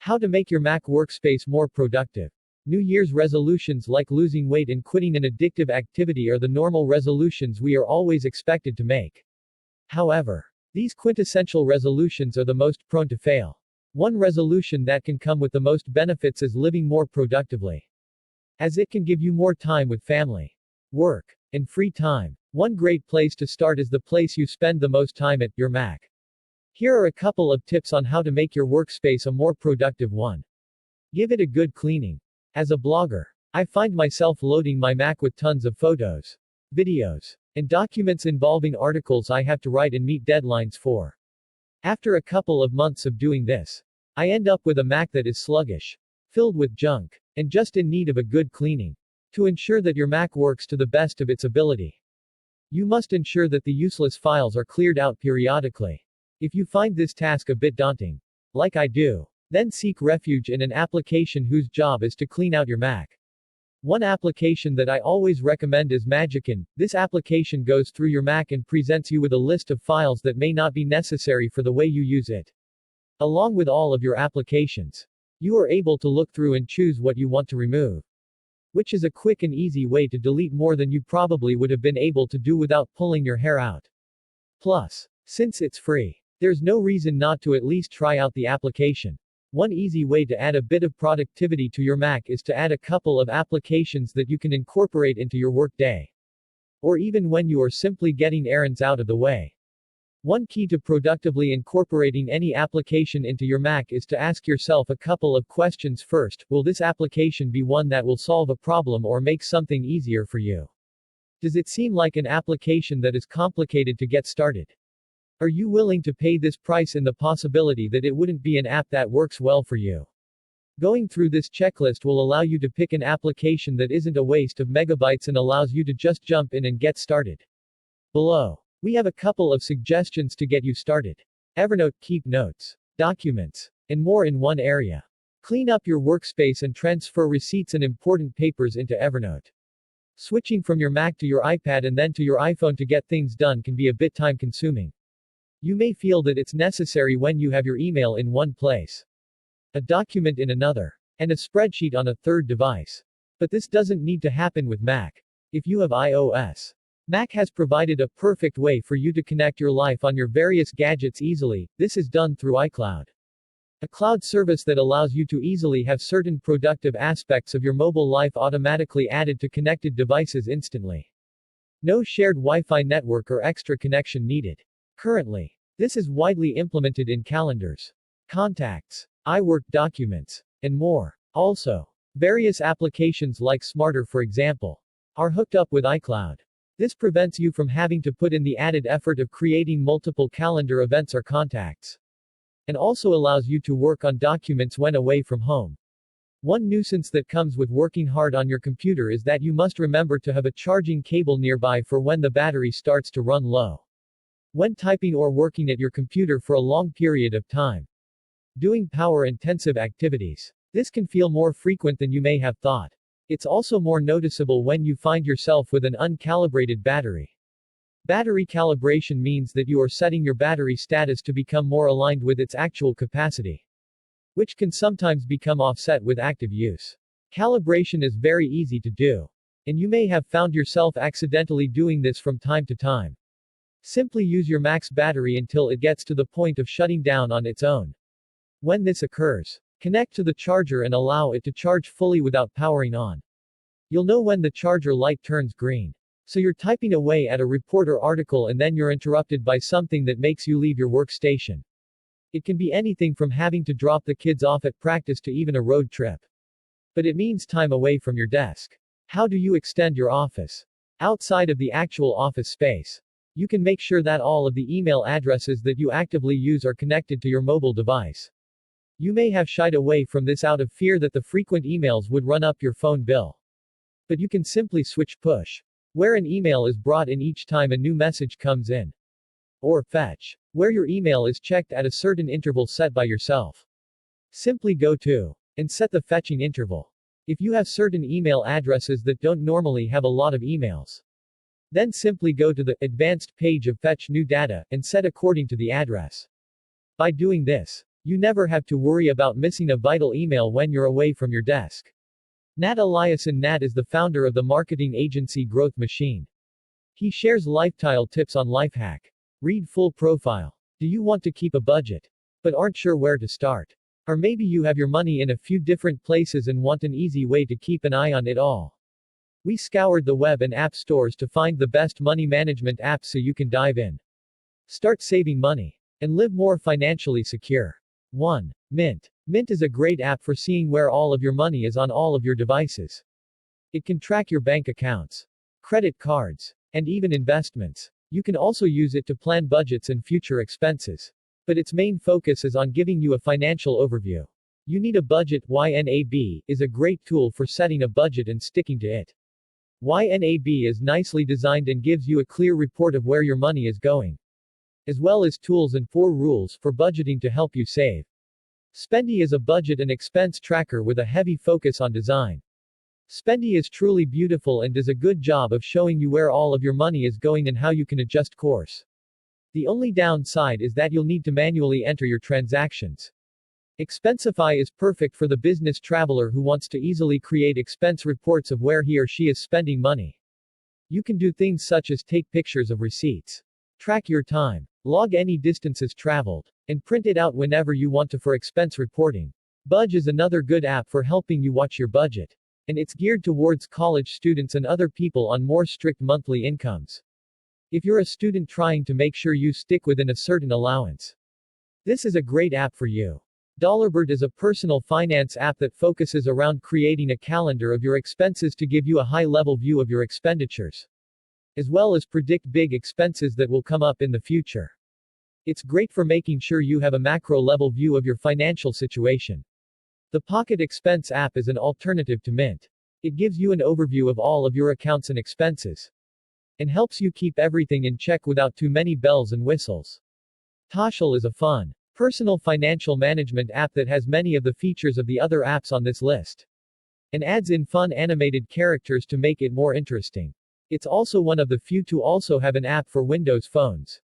How to make your Mac workspace more productive. New Year's resolutions like losing weight and quitting an addictive activity are the normal resolutions we are always expected to make. However, these quintessential resolutions are the most prone to fail. One resolution that can come with the most benefits is living more productively, as it can give you more time with family, work, and free time. One great place to start is the place you spend the most time at, your Mac. Here are a couple of tips on how to make your workspace a more productive one. Give it a good cleaning. As a blogger, I find myself loading my Mac with tons of photos, videos, and documents involving articles I have to write and meet deadlines for. After a couple of months of doing this, I end up with a Mac that is sluggish, filled with junk, and just in need of a good cleaning. To ensure that your Mac works to the best of its ability, you must ensure that the useless files are cleared out periodically. If you find this task a bit daunting, like I do, then seek refuge in an application whose job is to clean out your Mac. One application that I always recommend is Magickin. This application goes through your Mac and presents you with a list of files that may not be necessary for the way you use it. Along with all of your applications, you are able to look through and choose what you want to remove, which is a quick and easy way to delete more than you probably would have been able to do without pulling your hair out. Plus, since it's free, there's no reason not to at least try out the application. One easy way to add a bit of productivity to your Mac is to add a couple of applications that you can incorporate into your workday, or even when you are simply getting errands out of the way. One key to productively incorporating any application into your Mac is to ask yourself a couple of questions first. Will this application be one that will solve a problem or make something easier for you? Does it seem like an application that is complicated to get started? Are you willing to pay this price in the possibility that it wouldn't be an app that works well for you? Going through this checklist will allow you to pick an application that isn't a waste of megabytes and allows you to just jump in and get started. Below, we have a couple of suggestions to get you started. Evernote, keep notes, documents, and more in one area. Clean up your workspace and transfer receipts and important papers into Evernote. Switching from your Mac to your iPad and then to your iPhone to get things done can be a bit time-consuming. You may feel that it's necessary when you have your email in one place, a document in another, and a spreadsheet on a third device. But this doesn't need to happen with Mac. If you have iOS, Mac has provided a perfect way for you to connect your life on your various gadgets easily. This is done through iCloud, a cloud service that allows you to easily have certain productive aspects of your mobile life automatically added to connected devices instantly. No shared Wi-Fi network or extra connection needed. Currently, this is widely implemented in calendars, contacts, iWork documents, and more. Also, various applications like Smarter, for example, are hooked up with iCloud. This prevents you from having to put in the added effort of creating multiple calendar events or contacts, and also allows you to work on documents when away from home. One nuisance that comes with working hard on your computer is that you must remember to have a charging cable nearby for when the battery starts to run low. When typing or working at your computer for a long period of time, doing power-intensive activities, this can feel more frequent than you may have thought. It's also more noticeable when you find yourself with an uncalibrated battery. Battery calibration means that you are setting your battery status to become more aligned with its actual capacity, which can sometimes become offset with active use. Calibration is very easy to do, and you may have found yourself accidentally doing this from time to time. Simply use your Mac's battery until it gets to the point of shutting down on its own. When this occurs, connect to the charger and allow it to charge fully without powering on. You'll know when the charger light turns green. So you're typing away at a report or article and then you're interrupted by something that makes you leave your workstation. It can be anything from having to drop the kids off at practice to even a road trip. But it means time away from your desk. How do you extend your office outside of the actual office space? You can make sure that all of the email addresses that you actively use are connected to your mobile device. You may have shied away from this out of fear that the frequent emails would run up your phone bill. But you can simply switch push, where an email is brought in each time a new message comes in, or fetch, where your email is checked at a certain interval set by yourself. Simply go to, and set the fetching interval. If you have certain email addresses that don't normally have a lot of emails, then simply go to the advanced page of fetch new data, and set according to the address. By doing this, You never have to worry about missing a vital email when you're away from your desk. Nat Eliason. Nat is the founder of the marketing agency Growth Machine. He shares lifestyle tips on Lifehack. Read full profile. Do you want to keep a budget, but aren't sure where to start? Or maybe you have your money in a few different places and want an easy way to keep an eye on it all. We scoured the web and app stores to find the best money management apps so you can dive in. Start saving money and live more financially secure. 1. Mint. Mint is a great app for seeing where all of your money is on all of your devices. It can track your bank accounts, credit cards, and even investments. You can also use it to plan budgets and future expenses. But its main focus is on giving you a financial overview. You Need a Budget. YNAB is a great tool for setting a budget and sticking to it. YNAB is nicely designed and gives you a clear report of where your money is going, as well as tools and 4 rules for budgeting to help you save. Spendy is a budget and expense tracker with a heavy focus on design. Spendy is truly beautiful and does a good job of showing you where all of your money is going and how you can adjust course. The only downside is that you'll need to manually enter your transactions. Expensify is perfect for the business traveler who wants to easily create expense reports of where he or she is spending money. You can do things such as take pictures of receipts, track your time, log any distances traveled, and print it out whenever you want to for expense reporting. Budge is another good app for helping you watch your budget, and it's geared towards college students and other people on more strict monthly incomes. If you're a student trying to make sure you stick within a certain allowance, this is a great app for you. Dollarbird is a personal finance app that focuses around creating a calendar of your expenses to give you a high-level view of your expenditures, as well as predict big expenses that will come up in the future. It's great for making sure you have a macro-level view of your financial situation. The Pocket Expense app is an alternative to Mint. It gives you an overview of all of your accounts and expenses, and helps you keep everything in check without too many bells and whistles. Toshal is a fun, personal financial management app that has many of the features of the other apps on this list, and adds in fun animated characters to make it more interesting. It's also one of the few to also have an app for Windows phones.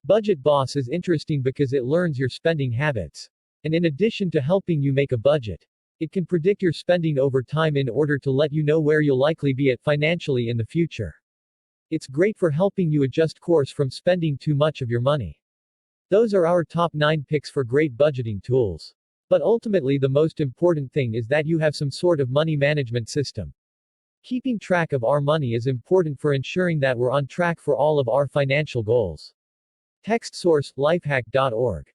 Budget Boss is interesting because it learns your spending habits, and in addition to helping you make a budget, it can predict your spending over time in order to let you know where you'll likely be at financially in the future. It's great for helping you adjust course from spending too much of your money. Those are our top 9 picks for great budgeting tools. But ultimately the most important thing is that you have some sort of money management system. Keeping track of our money is important for ensuring that we're on track for all of our financial goals. Text source, lifehack.org.